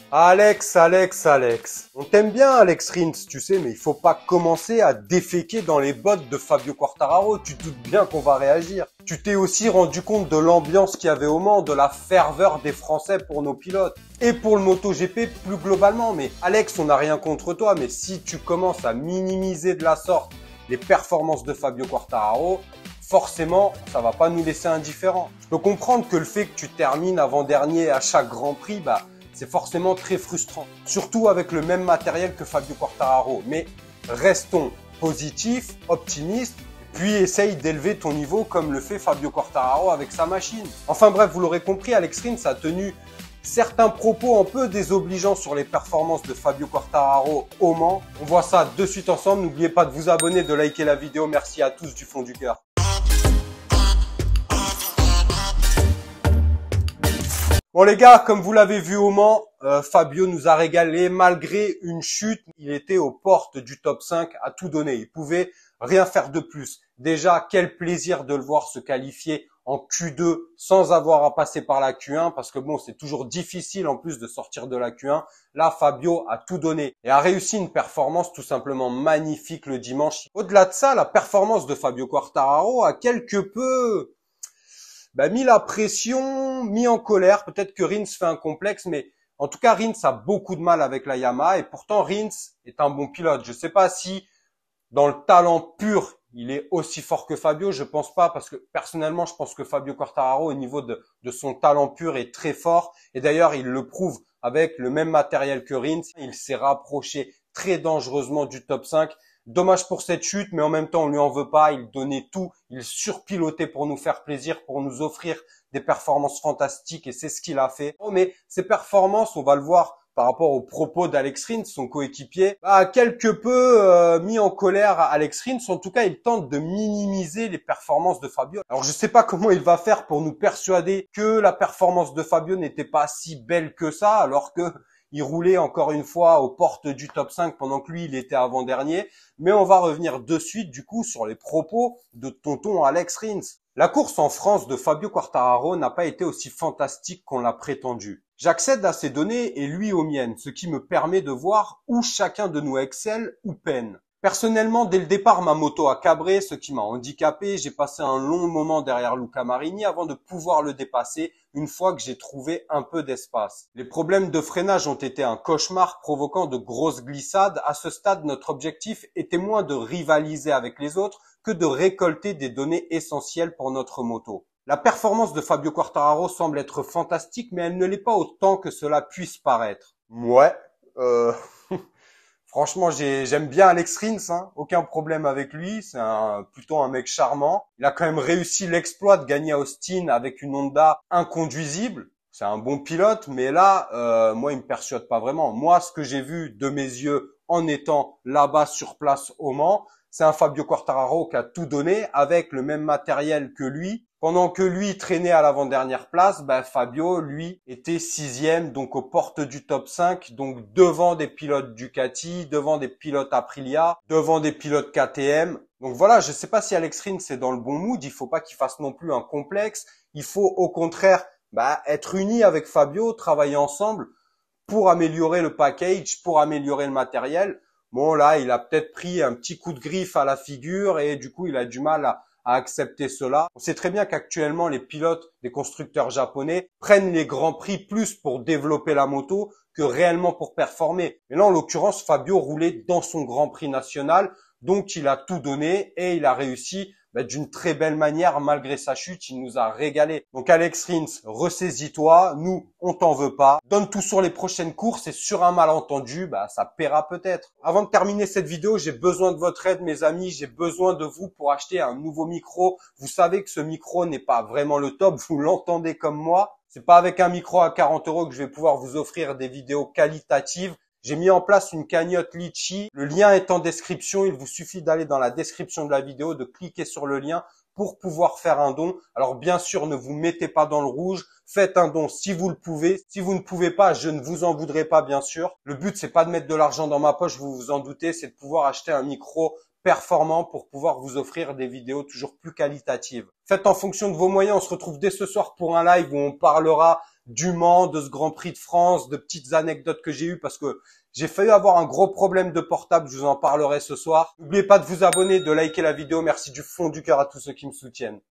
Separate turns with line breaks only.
Alex. On t'aime bien, Alex Rins, tu sais, mais il faut pas commencer à déféquer dans les bottes de Fabio Quartararo. Tu te doutes bien qu'on va réagir. Tu t'es aussi rendu compte de l'ambiance qu'il y avait au Mans, de la ferveur des Français pour nos pilotes. Et pour le MotoGP plus globalement. Mais Alex, on n'a rien contre toi, mais si tu commences à minimiser de la sorte les performances de Fabio Quartararo, forcément, ça va pas nous laisser indifférents. Je peux comprendre que le fait que tu termines avant-dernier à chaque Grand Prix, c'est forcément très frustrant. Surtout avec le même matériel que Fabio Quartararo. Mais restons positifs, optimistes, puis essaye d'élever ton niveau comme le fait Fabio Quartararo avec sa machine. Enfin bref, vous l'aurez compris, Alex Rins a tenu certains propos un peu désobligeants sur les performances de Fabio Quartararo au Mans. On voit ça de suite ensemble. N'oubliez pas de vous abonner, de liker la vidéo. Merci à tous du fond du cœur. Bon les gars, comme vous l'avez vu au Mans, Fabio nous a régalé malgré une chute. Il était aux portes du top 5 à tout donner. Il pouvait rien faire de plus. Déjà, quel plaisir de le voir se qualifier en Q2 sans avoir à passer par la Q1 parce que bon, c'est toujours difficile en plus de sortir de la Q1. Là, Fabio a tout donné et a réussi une performance tout simplement magnifique le dimanche. Au-delà de ça, la performance de Fabio Quartararo a quelque peu mis la pression, mis en colère. Peut-être que Rins fait un complexe, mais en tout cas, Rins a beaucoup de mal avec la Yamaha et pourtant Rins est un bon pilote. Je ne sais pas si dans le talent pur, il est aussi fort que Fabio. Je pense pas parce que personnellement, je pense que Fabio Quartararo au niveau de son talent pur est très fort et d'ailleurs, il le prouve avec le même matériel que Rins. Il s'est rapproché très dangereusement du top 5. Dommage pour cette chute, mais en même temps, on lui en veut pas. Il donnait tout. Il surpilotait pour nous faire plaisir, pour nous offrir des performances fantastiques et c'est ce qu'il a fait. Mais ces performances, on va le voir par rapport aux propos d'Alex Rins, son coéquipier, a quelque peu mis en colère Alex Rins. En tout cas, il tente de minimiser les performances de Fabio. Alors, je sais pas comment il va faire pour nous persuader que la performance de Fabio n'était pas si belle que ça, alors que il roulait encore une fois aux portes du top 5 pendant que lui, il était avant-dernier. Mais on va revenir de suite, du coup, sur les propos de tonton Alex Rins. La course en France de Fabio Quartararo n'a pas été aussi fantastique qu'on l'a prétendu. J'accède à ces données et lui aux miennes, ce qui me permet de voir où chacun de nous excelle ou peine. Personnellement, dès le départ, ma moto a cabré, ce qui m'a handicapé. J'ai passé un long moment derrière Luca Marini avant de pouvoir le dépasser une fois que j'ai trouvé un peu d'espace. Les problèmes de freinage ont été un cauchemar, provoquant de grosses glissades. À ce stade, notre objectif était moins de rivaliser avec les autres que de récolter des données essentielles pour notre moto. La performance de Fabio Quartararo semble être fantastique, mais elle ne l'est pas autant que cela puisse paraître. Franchement, j'aime bien Alex Rins, hein. Aucun problème avec lui. C'est plutôt un mec charmant. Il a quand même réussi l'exploit de gagner à Austin avec une Honda inconduisible. C'est un bon pilote, mais là, moi, il me persuade pas vraiment. Moi, ce que j'ai vu de mes yeux en étant là-bas sur place au Mans, c'est un Fabio Quartararo qui a tout donné avec le même matériel que lui. Pendant que lui traînait à l'avant-dernière place, Fabio, lui, était 6e, donc aux portes du top 5, donc devant des pilotes Ducati, devant des pilotes Aprilia, devant des pilotes KTM. Donc voilà, je ne sais pas si Alex Rins est dans le bon mood, il faut pas qu'il fasse non plus un complexe. Il faut au contraire être uni avec Fabio, travailler ensemble pour améliorer le package, pour améliorer le matériel. Bon là, il a peut-être pris un petit coup de griffe à la figure et du coup, il a du mal à accepter cela. On sait très bien qu'actuellement, les pilotes des constructeurs japonais prennent les grands prix plus pour développer la moto que réellement pour performer. Mais là, en l'occurrence, Fabio roulait dans son grand prix national, donc il a tout donné et il a réussi d'une très belle manière malgré sa chute. Il nous a régalé. Donc Alex Rins, ressaisis-toi. Nous, on t'en veut pas. Donne tout sur les prochaines courses et sur un malentendu, ça paiera peut-être. Avant de terminer cette vidéo, j'ai besoin de votre aide, mes amis. J'ai besoin de vous pour acheter un nouveau micro. Vous savez que ce micro n'est pas vraiment le top. Vous l'entendez comme moi. C'est pas avec un micro à 40 € que je vais pouvoir vous offrir des vidéos qualitatives. J'ai mis en place une cagnotte Litchi. Le lien est en description. Il vous suffit d'aller dans la description de la vidéo, de cliquer sur le lien pour pouvoir faire un don. Alors bien sûr, ne vous mettez pas dans le rouge. Faites un don si vous le pouvez. Si vous ne pouvez pas, je ne vous en voudrais pas, bien sûr. Le but, c'est pas de mettre de l'argent dans ma poche, vous vous en doutez, c'est de pouvoir acheter un micro performant pour pouvoir vous offrir des vidéos toujours plus qualitatives. Faites en fonction de vos moyens. On se retrouve dès ce soir pour un live où on parlera du Mans, de ce Grand Prix de France, de petites anecdotes que j'ai eues parce que j'ai failli avoir un gros problème de portable. Je vous en parlerai ce soir. N'oubliez pas de vous abonner, de liker la vidéo. Merci du fond du cœur à tous ceux qui me soutiennent.